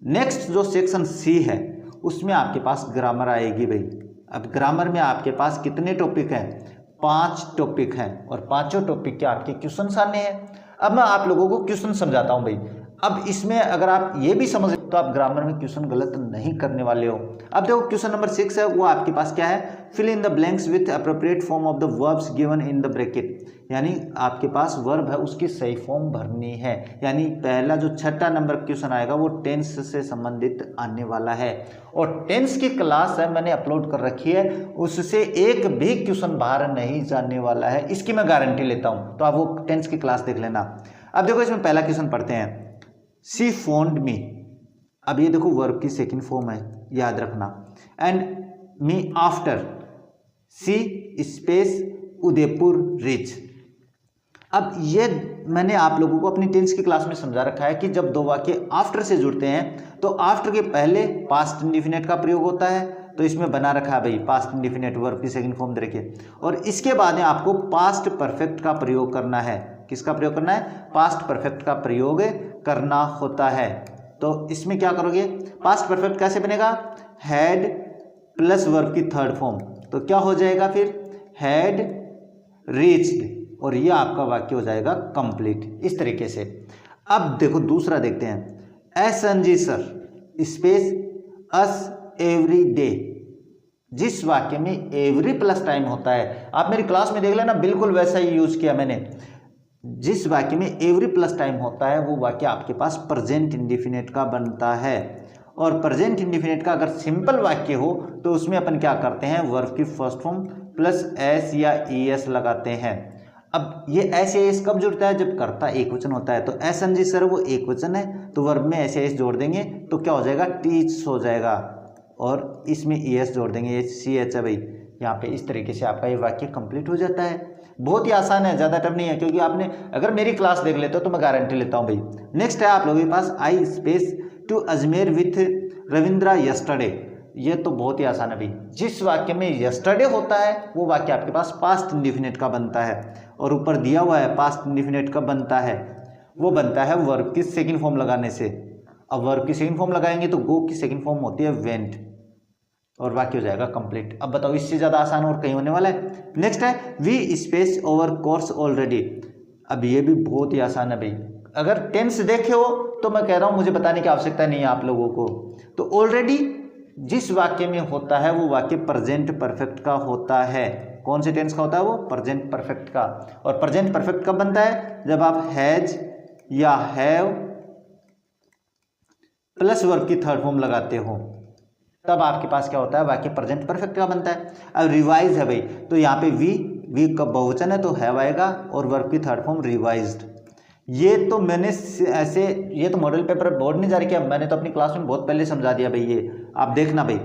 Next जो section C है उसमें आपके पास ग्रामर आएगी भाई। अब ग्रामर में आपके पास कितने टॉपिक हैं? 5 टॉपिक हैं और पांचों टॉपिक के आपके क्वेश्चन आने हैं। अब मैं आप लोगों को क्वेश्चन समझाता हूं भाई। अब इसमें अगर आप ये भी समझ तो आप ग्रामर में क्वेश्चन गलत नहीं करने वाले हो। अब देखो क्वेश्चन नंबर 6 है, वो आपके पास क्या है? Fill in the blanks with appropriate form of the verbs given in the bracket. यानी आपके पास वर्ब है उसकी सही फॉर्म भरनी है। यानी पहला जो 6 नंबर क्वेश्चन आएगा वो टेंस से संबंधित आने वाला है और टेंस की क्लास है मैंने अपलोड कर रखी है, उससे एक भी क्वेश्चन बाहर नहीं जाने वाला है, इसकी मैं गारंटी लेता हूं। तो आप वो टेंस की क्लास देख लेना। अब देखो इसमें पहला क्वेश्चन पढ़ते हैं, शी फोन्ड मी। अब ये देखो वर्ब की सेकंड फॉर्म है, याद रखना। And me after C space Udaipur reach. अब ये मैंने आप लोगों को अपनी टेंस की क्लास में समझा रखा है कि जब दो वाक्य आफ्टर से जुड़ते हैं तो आफ्टर के पहले पास्ट इंडिफिनिट का प्रयोग होता है। तो इसमें बना रखा है भाई पास्ट इंडिफिनिट वर्ब की सेकंड फॉर्म दे रखिए। और इसके बाद में आपको पास्ट परफेक्ट का प्रयोग करना है। किसका प्रयोग करना है? पास्ट परफेक्ट का प्रयोग करना होता है। तो इसमें क्या करोगे? पास्ट परफेक्ट कैसे बनेगा? हैड प्लस वर्ब की थर्ड फॉर्म। तो क्या हो जाएगा फिर? हैड रीच्ड, और ये आपका वाक्य हो जाएगा कंप्लीट। इस तरीके से। अब देखो दूसरा देखते हैं, एस संजी sir space us every day. जिस वाक्य में एवरी प्लस टाइम होता है, आप मेरी क्लास में देख लेना, बिल्कुल वैसा ही यूज किया मैंने। जिस वाक्य में एवरी प्लस टाइम होता है वो वाक्य आपके पास प्रेजेंट इंडिफिनिट का बनता है। और प्रेजेंट इंडिफिनिट का अगर सिंपल वाक्य हो तो उसमें अपन क्या करते हैं? वर्ब की फर्स्ट फॉर्म प्लस एस या ईएस लगाते हैं। अब ये एस या एस कब जुड़ता है? जब कर्ता एक वचन होता है। तो एस एन जी सर वो एक वचन है, तो वर्ब में एस या एस जोड़ देंगे तो क्या हो जाएगा? टीच हो जाएगा। और इसमें ईएस जोड़ देंगे, सी एच है भाई यहाँ पे। इस तरीके से आपका ये वाक्य कंप्लीट हो जाता है। बहुत ही आसान है, ज़्यादा टफ नहीं है, क्योंकि आपने अगर मेरी क्लास देख लेते हो तो मैं गारंटी लेता हूँ भाई। नेक्स्ट है आप लोगों के पास, I space to Ajmer with Ravindra yesterday. ये तो बहुत ही आसान है भाई। जिस वाक्य में यस्टरडे होता है वो वाक्य आपके पास पास्ट इंडिफिनिट का बनता है। और ऊपर दिया हुआ है पास्ट इंडिफिनिट का बनता है, वो बनता है वर्ब की सेकंड फॉर्म लगाने से। अब वर्ब की सेकंड फॉर्म लगाएंगे तो गो की सेकंड फॉर्म होती है वेंट, और वाक्य हो जाएगा कंप्लीट। अब बताओ इससे ज़्यादा आसान और कहीं होने वाला है? नेक्स्ट है we space over course already. अब ये भी बहुत ही आसान है भाई। अगर टेंस देखे हो तो मैं कह रहा हूँ मुझे बताने की आवश्यकता नहीं है आप लोगों को। तो ऑलरेडी जिस वाक्य में होता है वो वाक्य प्रेजेंट परफेक्ट का होता है। कौन से टेंस का होता है वो? प्रेजेंट परफेक्ट का। और प्रेजेंट परफेक्ट कब बनता है? जब आप हैज या हैव प्लस वर्ब की थर्ड फॉर्म लगाते हो, तब आपके पास क्या होता है? वाक्य प्रेजेंट परफेक्ट का बनता है। अब रिवाइज है भाई, तो यहाँ पे वी का बहुवचन है तो हैव आएगा और वर्ब की थर्ड फॉर्म रिवाइज्ड। ये तो मैंने ऐसे, ये तो मॉडल पेपर बोर्ड ने जारी किया, मैंने तो अपनी क्लास में बहुत पहले समझा दिया भाई, ये आप देखना भाई।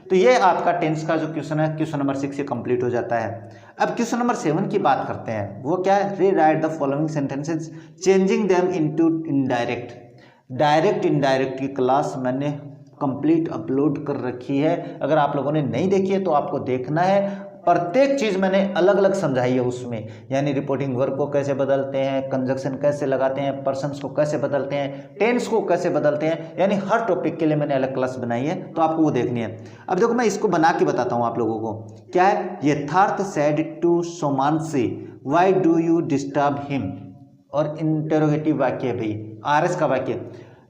तो ये आपका टेंस का जो क्वेश्चन है, क्वेश्चन नंबर 6 से कंप्लीट हो जाता है। अब क्वेश्चन नंबर 7 की बात करते हैं। वो क्या है? Rewrite the following sentences changing them into indirect. Direct indirect की क्लास मैंने कंप्लीट अपलोड कर रखी है। अगर आप लोगों ने नहीं देखी है तो आपको देखना है। प्रत्येक चीज़ मैंने अलग अलग समझाई है उसमें, यानी रिपोर्टिंग वर्ब को कैसे बदलते हैं, कंजक्शन कैसे लगाते हैं, पर्सन्स को कैसे बदलते हैं, टेंस को कैसे बदलते हैं, यानी हर टॉपिक के लिए मैंने अलग क्लास बनाई है, तो आपको वो देखनी है। अब देखो मैं इसको बना के बताता हूँ आप लोगों को। क्या है? Yatharth said to Somanshi why do you disturb him. और इंटरोगेटिव वाक्य है भाई, आरएस का वाक्य।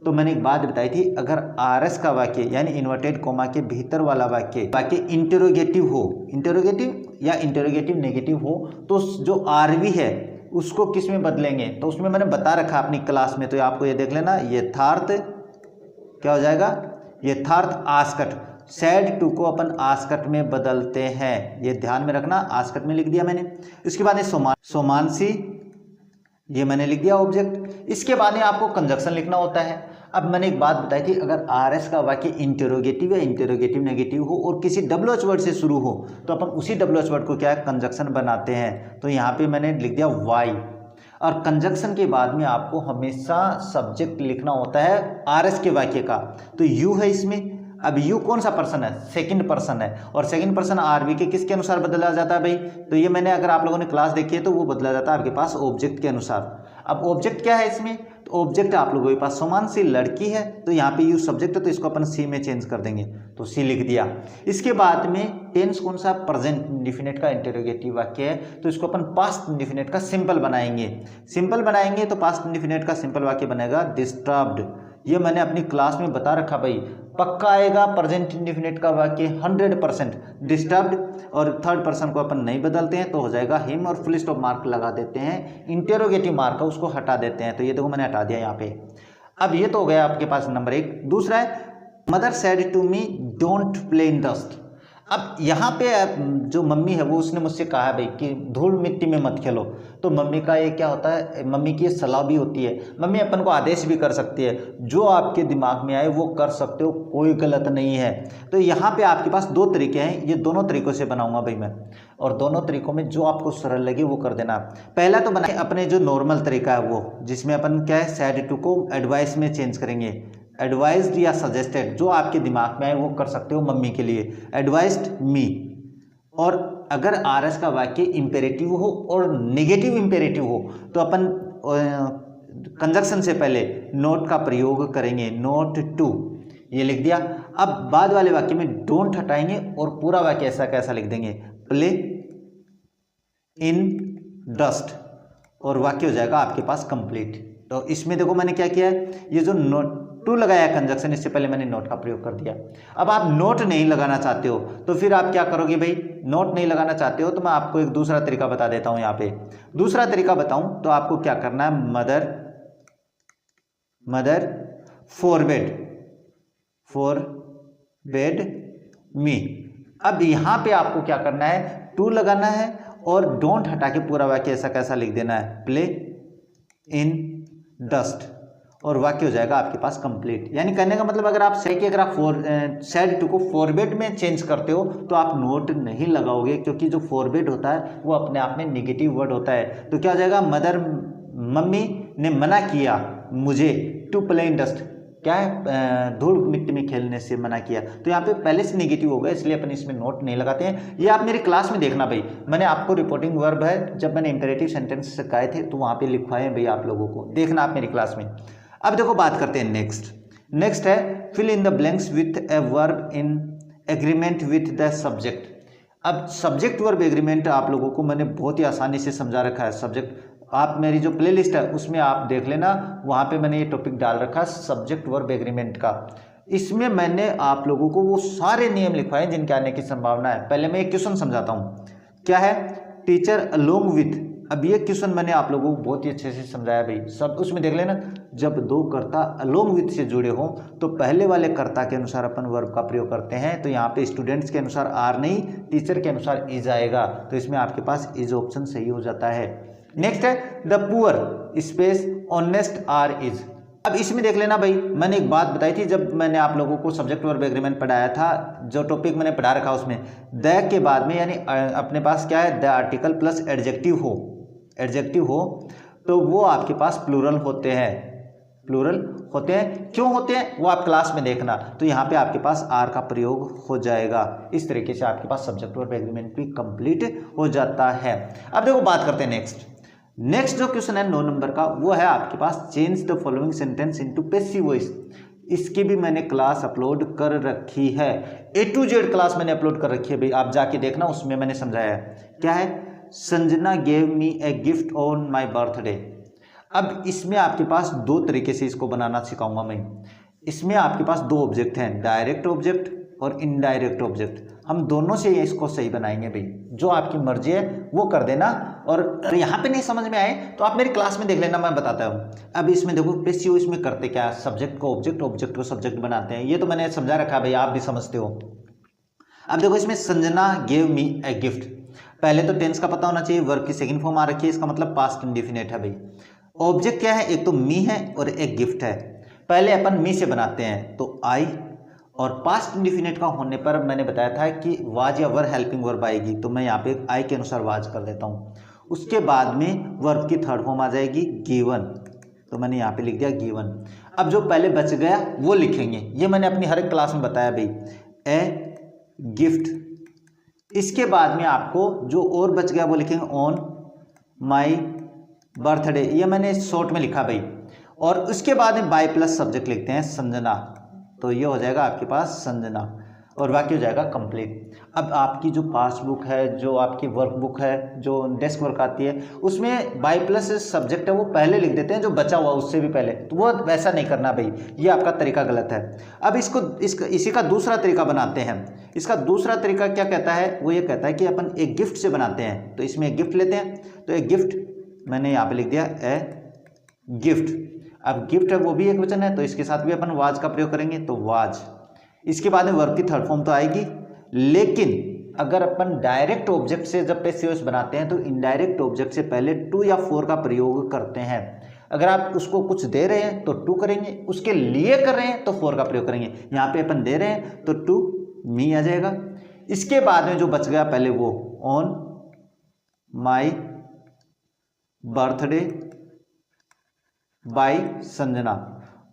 तो मैंने एक बात बताई थी, अगर आरएस का वाक्य यानी इन्वर्टेड कोमा के भीतर वाला वाक्य इंटरोगेटिव हो, इंटरोगेटिव या इंटरोगेटिव नेगेटिव हो, तो जो आरवी है उसको किस में बदलेंगे? तो उसमें मैंने बता रखा अपनी क्लास में, तो आपको ये देख लेना। यथार्थ क्या हो जाएगा? यथार्थ आस्कट। सैड टू को अपन आस्कट में बदलते हैं, ये ध्यान में रखना। आस्कट में लिख दिया मैंने। इसके बाद सोमांशी, ये मैंने लिख दिया ऑब्जेक्ट। इसके बाद में आपको कंजक्शन लिखना होता है। अब मैंने एक बात बताई थी, अगर आरएस का वाक्य इंटरोगेटिव या इंटरोगेटिव नेगेटिव हो और किसी डब्ल्यूएच वर्ड से शुरू हो तो अपन उसी डब्ल्यूएच वर्ड को क्या है? कंजक्शन बनाते हैं। तो यहाँ पे मैंने लिख दिया वाई। और कंजक्शन के बाद में आपको हमेशा सब्जेक्ट लिखना होता है आरएस के वाक्य का। तो यू है इसमें। अब यू कौन सा पर्सन है? सेकंड पर्सन है। और सेकंड पर्सन आरवी के किसके अनुसार बदला जाता है भाई? तो ये मैंने, अगर आप लोगों ने क्लास देखी है तो वो बदला जाता है आपके पास ऑब्जेक्ट के अनुसार। अब ऑब्जेक्ट क्या है इसमें, तो ऑब्जेक्ट आप लोगों के पास समान सी लड़की है, तो यहाँ पे यूज सब्जेक्ट है तो इसको अपन सी में चेंज कर देंगे, तो सी लिख दिया। इसके बाद में टेंस कौन सा, प्रेजेंट इंडेफिनिट का इंटेरोगेटिव वाक्य है, तो इसको अपन पास्ट इंडेफिनिट का सिंपल बनाएंगे। सिंपल बनाएंगे तो पास्ट इंडेफिनिट का सिंपल वाक्य बनेगा डिस्टर्ब्ड। ये मैंने अपनी क्लास में बता रखा भाई, पक्का आएगा प्रेजेंट इंडेफिनिट का वाक्य 100% डिस्टर्ब्ड, और थर्ड पर्सन को अपन नहीं बदलते हैं तो हो जाएगा हिम, और फुल स्टॉप मार्क लगा देते हैं, इंटेरोगेटिव मार्क है उसको हटा देते हैं। तो ये देखो मैंने हटा दिया यहाँ पे। अब ये तो हो गया आपके पास नंबर 1। दूसरा है mother said to me don't play in dust. अब यहाँ पे जो मम्मी है वो उसने मुझसे कहा भाई कि धूल मिट्टी में मत खेलो, तो मम्मी का ये क्या होता है, मम्मी की सलाह भी होती है। मम्मी अपन को आदेश भी कर सकती है, जो आपके दिमाग में आए वो कर सकते हो, कोई गलत नहीं है। तो यहाँ पे आपके पास 2 तरीके हैं, ये दोनों तरीकों से बनाऊंगा भाई मैं, और दोनों तरीकों में जो आपको सरल लगे वो कर देना। पहला तो बनाए अपने जो नॉर्मल तरीका है वो, जिसमें अपन क्या है सैड टू को एडवाइस में चेंज करेंगे। एडवाइज्ड या सजेस्टेड, जो आपके दिमाग में आए वो कर सकते हो मम्मी के लिए, एडवाइज्ड मी। और अगर आरएस का वाक्य इंपेरेटिव हो और नेगेटिव इंपेरेटिव हो तो अपन कंजक्शन से पहले नोट का प्रयोग करेंगे, नोट टू, ये लिख दिया। अब बाद वाले वाक्य में डोंट हटाएंगे और पूरा वाक्य ऐसा कैसा लिख देंगे, प्ले इन डस्ट, और वाक्य हो जाएगा आपके पास कंप्लीट। तो इसमें देखो मैंने क्या किया है, ये जो नोट टू लगाया कंजक्शन, इससे पहले मैंने नोट का प्रयोग कर दिया। अब आप नोट नहीं लगाना चाहते हो तो फिर आप क्या करोगे भाई, नोट नहीं लगाना चाहते हो तो मैं आपको एक दूसरा तरीका बता देता हूं। यहाँ पे दूसरा तरीका बताऊं तो आपको क्या करना है, मदर फोरबेड मी। अब यहाँ पे आपको क्या करना है, टू लगाना है और डोंट हटा के पूरा वाक्य ऐसा कैसा लिख देना है, प्ले इन डस्ट, और वाक्य हो जाएगा आपके पास कंप्लीट। यानी कहने का मतलब अगर आप सैड टू को फॉरबेड में चेंज करते हो तो आप नोट नहीं लगाओगे, क्योंकि जो फॉरबेड होता है वो अपने आप में नेगेटिव वर्ड होता है। तो क्या हो जाएगा, मम्मी ने मना किया मुझे टू प्ले इन डस्ट, क्या है धूल मिट्टी में खेलने से मना किया, तो यहाँ पे पहले से नेगेटिव होगा इसलिए अपन इसमें नोट नहीं लगाते हैं। ये आप मेरी क्लास में देखना भाई, मैंने आपको रिपोर्टिंग वर्ब है जब मैंने इंपेरेटिव सेंटेंस सिखाए थे तो वहाँ पे लिखवाए हैं भाई, आप लोगों को देखना आप मेरी क्लास में। अब देखो बात करते हैं नेक्स्ट है fill in the blanks with a verb in agreement with the subject. अब सब्जेक्ट वर्ब एग्रीमेंट आप लोगों को मैंने बहुत ही आसानी से समझा रखा है। सब्जेक्ट आप मेरी जो प्लेलिस्ट है उसमें आप देख लेना, वहाँ पे मैंने ये टॉपिक डाल रखा है सब्जेक्ट वर्ब एग्रीमेंट का। इसमें मैंने आप लोगों को वो सारे नियम लिखवाए हैं जिनके आने की संभावना है। पहले मैं एक क्वेश्चन समझाता हूँ, क्या है, टीचर अलोंग विथ। अब ये क्वेश्चन मैंने आप लोगों को बहुत ही अच्छे से समझाया भाई, सब उसमें देख लेना। जब 2 कर्ता अलोंग विथ से जुड़े हों तो पहले वाले कर्ता के अनुसार अपन वर्ब का प्रयोग करते हैं। तो यहाँ पे स्टूडेंट्स के अनुसार आर नहीं, टीचर के अनुसार इज आएगा, तो इसमें आपके पास इज ऑप्शन सही हो जाता है। नेक्स्ट है the poor space honest are is. अब इसमें देख लेना भाई, मैंने एक बात बताई थी जब मैंने आप लोगों को सब्जेक्ट वर्ब एग्रीमेंट पढ़ाया था, जो टॉपिक मैंने पढ़ा रखा उसमें द के बाद में यानी अपने पास क्या है, द आर्टिकल प्लस एडजेक्टिव हो तो वो आपके पास प्लूरल होते हैं। क्यों होते हैं वो आप क्लास में देखना। तो यहाँ पे आपके पास आर का प्रयोग हो जाएगा। इस तरीके से आपके पास सब्जेक्ट वर्ब एग्रीमेंट भी कंप्लीट हो जाता है। अब देखो बात करते हैं नेक्स्ट जो क्वेश्चन है 9 नंबर का, वो है आपके पास change the following sentence into passive voice. इसकी भी मैंने क्लास अपलोड कर रखी है, A to Z क्लास मैंने अपलोड कर रखी है भाई, आप जाके देखना, उसमें मैंने समझाया है। क्या है, Sanjana gave me a gift on my birthday. अब इसमें आपके पास 2 तरीके से इसको बनाना सिखाऊंगा मैं। इसमें आपके पास 2 ऑब्जेक्ट हैं, डायरेक्ट ऑब्जेक्ट और इनडायरेक्ट ऑब्जेक्ट। हम दोनों से इसको सही बनाएंगे भाई, जो आपकी मर्जी है वो कर देना। और यहाँ पे नहीं समझ में आए तो आप मेरी क्लास में देख लेना, मैं बताता हूँ। अब इसमें देखो पैसिव इसमें करते क्या, सब्जेक्ट को ऑब्जेक्ट, ऑब्जेक्ट को सब्जेक्ट बनाते हैं। ये तो मैंने समझा रखा भाई, आप भी समझते हो। अब देखो इसमें Sanjana gave me a gift, पहले तो टेंस का पता होना चाहिए, वर्ब की सेकंड फॉर्म आ रखी है, इसका मतलब पास्ट इंडेफिनिट है भाई। ऑब्जेक्ट क्या है, एक तो मी है और एक गिफ्ट है। पहले अपन मी से बनाते हैं तो आई, और पास्ट इंडेफिनिट का होने पर मैंने बताया था कि वाज या वर हेल्पिंग वर्ब आएगी, तो मैं यहाँ पे आई के अनुसार वाज कर देता हूँ। उसके बाद में वर्ब की थर्ड फॉर्म आ जाएगी गिवन, तो मैंने यहाँ पे लिख दिया गिवन। अब जो पहले बच गया वो लिखेंगे, ये मैंने अपनी हर एक क्लास में बताया भाई, ए गिफ्ट। इसके बाद में आपको जो और बच गया वो लिखेंगे ऑन माई बर्थडे, ये मैंने शॉर्ट में लिखा भाई, और उसके बाद में बाय प्लस सब्जेक्ट लिखते हैं संजना, तो ये हो जाएगा आपके पास संजना, और बाकी हो जाएगा कंप्लीट। अब आपकी जो पासबुक है, जो आपकी वर्कबुक है, जो डेस्क वर्क आती है, उसमें बाय प्लस सब्जेक्ट है वो पहले लिख देते हैं, जो बचा हुआ उससे भी पहले, तो वो वैसा नहीं करना भाई, ये आपका तरीका गलत है। अब इसी का दूसरा तरीका बनाते हैं। इसका दूसरा तरीका क्या कहता है, वो ये कहता है कि अपन एक गिफ्ट से बनाते हैं, तो इसमें एक गिफ्ट लेते हैं, तो एक गिफ्ट मैंने यहाँ पे लिख दिया ए गिफ्ट। अब गिफ्ट है वो भी एक वचन है, तो इसके साथ भी अपन वाज का प्रयोग करेंगे, तो वाज। इसके बाद में वर्ब की थर्ड फॉर्म तो आएगी, लेकिन अगर अपन डायरेक्ट ऑब्जेक्ट से जब पैसिव वॉइस बनाते हैं तो इनडायरेक्ट ऑब्जेक्ट से पहले टू या फोर का प्रयोग करते हैं। अगर आप उसको कुछ दे रहे हैं तो टू करेंगे, उसके लिए कर रहे हैं तो फोर का प्रयोग करेंगे। यहाँ पे अपन दे रहे हैं तो टू मी आ जाएगा। इसके बाद में जो बच गया पहले वो on my birthday by Sanjana,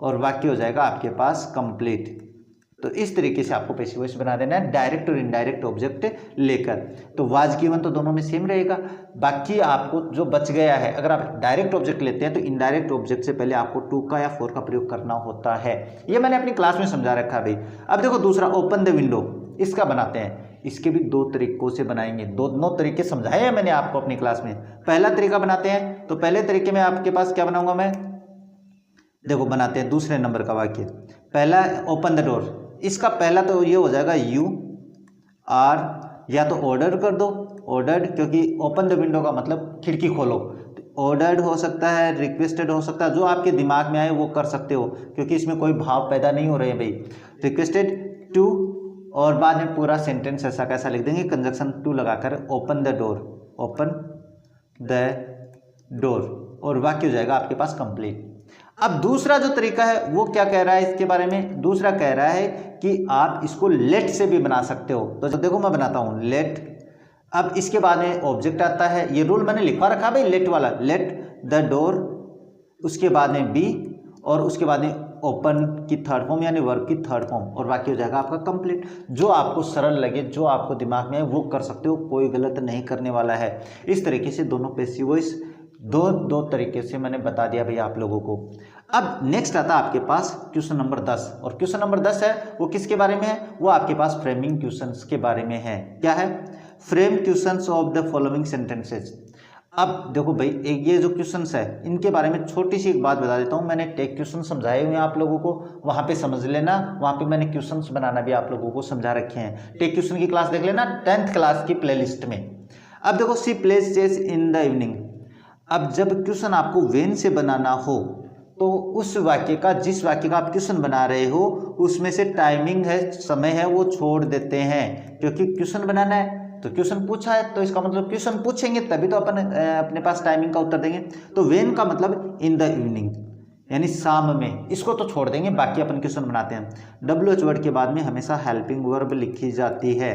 और वाक्य हो जाएगा आपके पास कंप्लीट। तो इस तरीके से आपको पैसिव वॉइस बना देना है डायरेक्ट और इनडायरेक्ट ऑब्जेक्ट लेकर। तो वाज गिवन तो दोनों में सेम रहेगा। बाकी आपको जो बच गया है, अगर आप डायरेक्ट ऑब्जेक्ट लेते हैं तो इनडायरेक्ट ऑब्जेक्ट से पहले आपको टू का या फोर का प्रयोग करना होता है। ये मैंने अपनी क्लास में समझा रखा है भाई। अब देखो दूसरा ओपन द विंडो, इसका बनाते हैं। इसके भी दो तरीकों से बनाएंगे, दोनों तरीके समझाए हैं मैंने आपको अपनी क्लास में। पहला तरीका बनाते हैं, तो पहले तरीके में आपके पास क्या बनाऊंगा मैं, देखो बनाते हैं दूसरे नंबर का वाक्य। पहला ओपन द डोर, इसका पहला तो ये हो जाएगा यू आर, या तो ऑर्डर कर दो, ऑर्डर्ड, क्योंकि ओपन द विंडो का मतलब खिड़की खोलो। ऑर्डर्ड हो सकता है, रिक्वेस्टेड हो सकता है, जो आपके दिमाग में आए वो कर सकते हो, क्योंकि इसमें कोई भाव पैदा नहीं हो रहे हैं भाई। रिक्वेस्टेड टू, और बाद में पूरा सेंटेंस ऐसा कैसा लिख देंगे, कंजक्शन टू लगाकर, open the door, open the door, और वाक्य हो जाएगा आपके पास कंप्लीट। अब दूसरा जो तरीका है वो क्या कह रहा है इसके बारे में, दूसरा कह रहा है कि आप इसको लेट से भी बना सकते हो। तो देखो मैं बनाता हूं लेट। अब इसके बाद में ऑब्जेक्ट आता है, ये रूल मैंने लिखवा रखा भाई लेट वाला, लेट द डोर, उसके बाद में बी, और उसके बाद में ओपन की थर्ड फॉर्म यानी वर्ब की थर्ड फॉर्म, और बाकी हो जाएगा आपका कंप्लीट। जो आपको सरल लगे, जो आपको दिमाग में है वो कर सकते हो, कोई गलत नहीं करने वाला है। इस तरीके से दोनों पैसिव वॉइस दो तरीके से मैंने बता दिया भैया आप लोगों को। अब नेक्स्ट आता है आपके पास क्वेश्चन नंबर 10, और क्वेश्चन नंबर 10 है वो किसके बारे में है, वो आपके पास फ्रेमिंग क्वेश्चंस के बारे में है। क्या है, frame questions of the following sentences. अब देखो भाई ये जो क्वेश्चंस है इनके बारे में छोटी सी एक बात बता देता हूँ। मैंने टेक क्वेश्चन समझाए हुए हैं आप लोगों को, वहाँ पे समझ लेना, वहाँ पे मैंने क्वेश्चंस बनाना भी आप लोगों को समझा रखे हैं। टेक क्वेश्चन की क्लास देख लेना 10th क्लास की प्लेलिस्ट में। अब देखो see plays chess in the evening. अब जब क्वेश्चन आपको वेन से बनाना हो तो उस वाक्य का, जिस वाक्य का आप क्वेश्चन बना रहे हो उसमें से टाइमिंग है, समय है, वो छोड़ देते हैं, क्योंकि क्वेश्चन बनाना है तो क्वेश्चन पूछा है तो इसका मतलब क्वेश्चन पूछेंगे तभी तो अपन अपने पास टाइमिंग का उत्तर देंगे। तो वेन का मतलब इन द इवनिंग यानी शाम में, इसको तो छोड़ देंगे, बाकी अपन क्वेश्चन बनाते हैं। WH वर्ड के बाद में हमेशा हेल्पिंग वर्ब लिखी जाती है।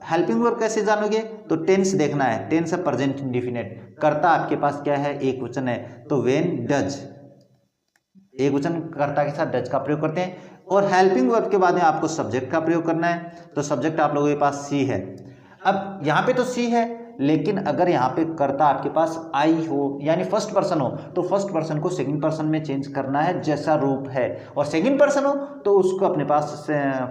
हेल्पिंग वर्ब कैसे जानोगे, तो टेंस देखना है, टेंस है प्रेजेंट इंडेफिनिट, कर्ता आपके पास क्या है, एक वचन है, तो वेन डज, एक वचन कर्ता के साथ डज का प्रयोग करते हैं। और हेल्पिंग वर्ब के बाद में आपको सब्जेक्ट का प्रयोग करना है, तो सब्जेक्ट आप लोगों के पास सी है। अब यहाँ पे तो सी है, लेकिन अगर यहाँ पे कर्ता आपके पास आई हो यानी फर्स्ट पर्सन हो तो फर्स्ट पर्सन को सेकंड पर्सन में चेंज करना है जैसा रूप है, और सेकंड पर्सन हो तो उसको अपने पास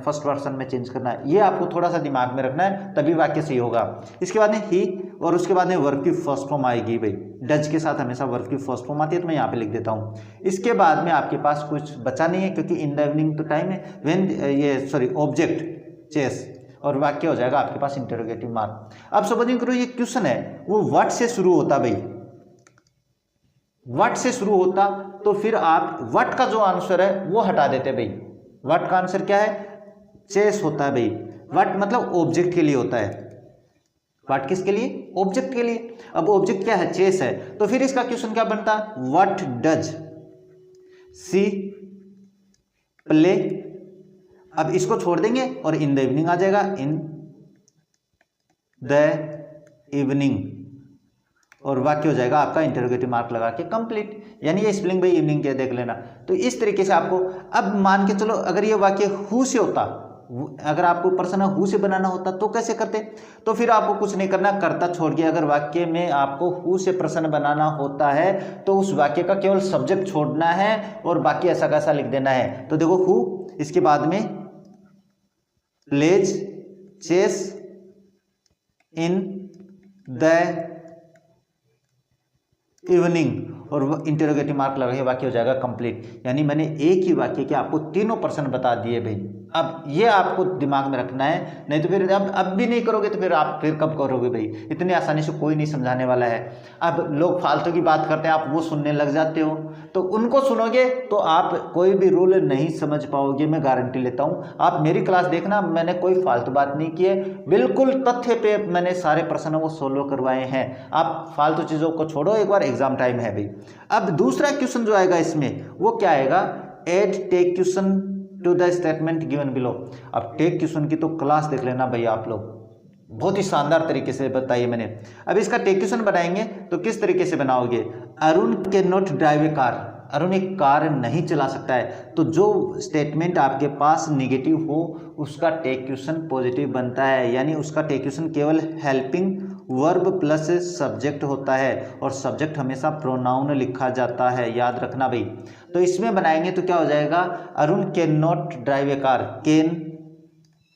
फर्स्ट पर्सन में चेंज करना है। ये आपको थोड़ा सा दिमाग में रखना है, तभी वाक्य सही होगा। इसके बाद में ही, और उसके बाद में वर्ब की फर्स्ट फॉर्म आएगी भाई, डज के साथ हमेशा वर्ब की फर्स्ट फॉर्म आती है, तो मैं यहाँ पे लिख देता हूँ। इसके बाद में आपके पास कुछ बचा नहीं है, क्योंकि इन द इवनिंग तो टाइम है, वेन ऑब्जेक्ट चेस, और वाक्य हो जाएगा आपके पास इंटरोगेटिव मार्क। अब सपोजिंग करो ये क्वेश्चन है वो व्हाट से शुरू होता भाई, व्हाट से शुरू होता, तो फिर आप व्हाट का जो आंसर है वो हटा देते भाई। व्हाट का आंसर क्या है, चेस होता है भाई। व्हाट मतलब ऑब्जेक्ट के लिए होता है, व्हाट किसके लिए, ऑब्जेक्ट के लिए। अब ऑब्जेक्ट क्या है, चेस है, तो फिर इसका क्वेश्चन क्या बनता, व्हाट डज सी प्ले। अब इसको छोड़ देंगे और इन द इवनिंग आ जाएगा, इन द इवनिंग, और वाक्य हो जाएगा आपका इंटरोगेटिव मार्क लगा के कंप्लीट। यानी ये स्पेलिंग भाई इवनिंग के देख लेना। तो इस तरीके से आपको, अब मान के चलो अगर ये वाक्य हु से होता, अगर आपको प्रश्न हु से बनाना होता तो कैसे करते? तो फिर आपको कुछ नहीं करना, कर्ता छोड़ के अगर वाक्य में आपको हु से प्रश्न बनाना होता है तो उस वाक्य का केवल सब्जेक्ट छोड़ना है और बाकी ऐसा कैसा लिख देना है। तो देखो हु, इसके बाद में plays chess in the evening और इंटरोगेटिव मार्क लगा के वाक्य हो जाएगा कंप्लीट। यानी मैंने एक ही वाक्य के आपको तीनों प्रश्न बता दिए भाई। अब ये आपको दिमाग में रखना है, नहीं तो फिर अब भी नहीं करोगे तो फिर आप फिर कब करोगे भाई? इतनी आसानी से कोई नहीं समझाने वाला है। अब लोग फालतू की बात करते हैं, आप वो सुनने लग जाते हो, तो उनको सुनोगे तो आप कोई भी रूल नहीं समझ पाओगे, मैं गारंटी लेता हूँ। आप मेरी क्लास देखना, मैंने कोई फालतू बात नहीं की है, बिल्कुल तथ्य पे मैंने सारे प्रश्न वो सोल्व करवाए हैं। आप फालतू चीज़ों को छोड़ो, एक बार एग्जाम टाइम है भाई। अब दूसरा क्वेश्चन जो आएगा इसमें वो क्या आएगा? Add tag question to the statement given below. अब टेक क्वेश्चन की तो क्लास देख लेना भाई आप लोग, बहुत ही शानदार तरीके से बताइए मैंने। अब इसका टेक क्वेश्चन बनाएंगे तो किस तरीके से बनाओगे? Arun can not drive A car, Arun एक कार नहीं चला सकता है। तो जो स्टेटमेंट आपके पास निगेटिव हो उसका टेक क्वेश्चन पॉजिटिव बनता है, यानी उसका टेक क्वेश्चन केवल हेल्पिंग वर्ब प्लस सब्जेक्ट होता है और सब्जेक्ट हमेशा प्रोनाउन लिखा जाता है, याद रखना भाई। तो इसमें बनाएंगे तो क्या हो जाएगा? Arun can not drive A car, can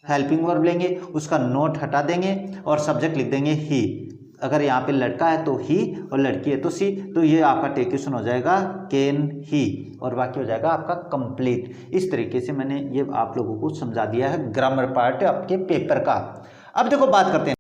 helping verb लेंगे, उसका नॉट हटा देंगे और सब्जेक्ट लिख देंगे ही। अगर यहाँ पे लड़का है तो ही और लड़की है तो सी, तो ये आपका टेक क्वेश्चन हो जाएगा कैन ही और वाक्य हो जाएगा आपका कंप्लीट। इस तरीके से मैंने ये आप लोगों को समझा दिया है ग्रामर पार्ट आपके पेपर का। अब देखो बात करते हैं